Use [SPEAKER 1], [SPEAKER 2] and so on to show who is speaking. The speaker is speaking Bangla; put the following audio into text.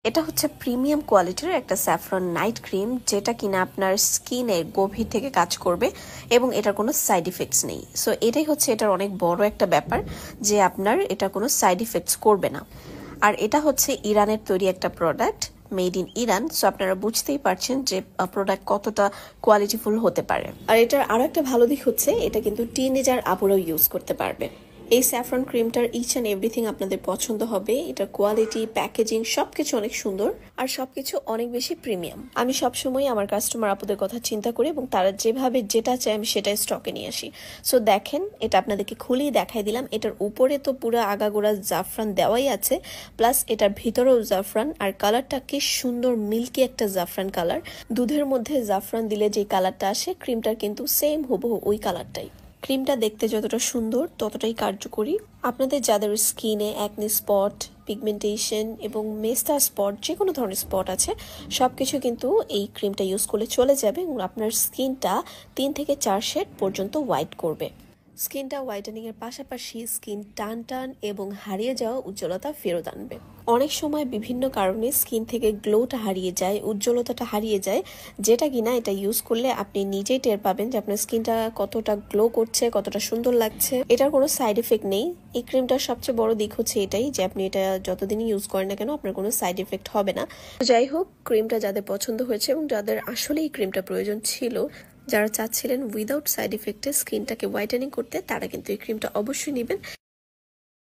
[SPEAKER 1] এটা হচ্ছে প্রিমিয়াম কোয়ালিটির একটা স্যাফরন নাইট ক্রিম, যেটা কিনা আপনার স্কিনে গভীর থেকে কাজ করবে এবং এটার কোনো সাইড ইফেক্টস নেই। সো এটাই হচ্ছে এটার অনেক বড় একটা ব্যাপার যে আপনার এটা কোনো সাইড ইফেক্টস করবে না। আর এটা হচ্ছে ইরানের তৈরি একটা product, made in Iran. So আপনারা বুঝতেই পারছেন যে প্রোডাক্ট কতটা কোয়ালিটিফুল হতে পারে। আর এটার আরো একটা ভালো দিক হচ্ছে এটা কিন্তু টিনেজার আপুরাও ইউজ করতে পারবে। এই স্যাফরন ক্রিমটার ইচ অ্যান্ড এভরিথিং আপনাদের পছন্দ হবে। এটার কোয়ালিটি, প্যাকেজিং সবকিছু অনেক সুন্দর আর সবকিছু অনেক বেশি প্রিমিয়াম। আমি সবসময় আমার কাস্টমার আপুদের কথা চিন্তা করি এবং তারা যেভাবে যেটা চায় আমি সেটাই স্টকে নিয়ে আসি। সো দেখেন, এটা আপনাদেরকে খুলেই দেখাই দিলাম। এটার উপরে তো পুরো আগাগোড়া জাফরান দেওয়াই আছে, প্লাস এটার ভিতরেও জাফরান। আর কালারটা কি সুন্দর, মিল্কি একটা জাফরান কালার। দুধের মধ্যে জাফরান দিলে যে কালারটা আসে, ক্রিমটার কিন্তু সেম হুবহু ওই কালারটাই। ক্রিমটা দেখতে যতটা সুন্দর ততটাই কার্যকরী। আপনাদের যাদের স্কিনে অ্যাকনি স্পট, পিগমেন্টেশন এবং মেস্টা স্পট, যে কোনো ধরনের স্পট আছে, সবকিছু কিন্তু এই ক্রিমটা ইউজ করলে চলে যাবে এবং আপনার স্কিনটা 3 থেকে 4 শেড পর্যন্ত হোয়াইট করবে। স্কিনটা হোয়াইটেনিং এর পাশাপাশি স্কিন টান টান এবং হারিয়ে যাওয়া উজ্জ্বলতা ফেরত আনবে। অনেক সময় বিভিন্ন কারণে স্কিন থেকে গ্লোটা হারিয়ে যায়, উজ্জ্বলতাটা হারিয়ে যায়, যেটা কিনা এটা ইউজ করলে আপনি নিজেই টের পাবেন যে আপনার স্কিনটা কতটা গ্লো করছে, কতটা সুন্দর লাগছে। এটার কোনো সাইড এফেক্ট নেই। এই ক্রিমটার সবচেয়ে বড় দিক হচ্ছে এটাই যে আপনি এটা যতদিনই ইউজ করেন না কেন আপনার কোনো সাইড এফেক্ট হবে না। যাই হোক, ক্রিমটা যাদের পছন্দ হয়েছে এবং যাদের আসলে এই ক্রিমটা প্রয়োজন ছিল, যারা চাচ্ছিলেন উইদাউট সাইড ইফেক্টে স্কিনটাকে হোয়াইটেনিং করতে, তারা কিন্তু এই ক্রিমটা অবশ্যই নেবেন।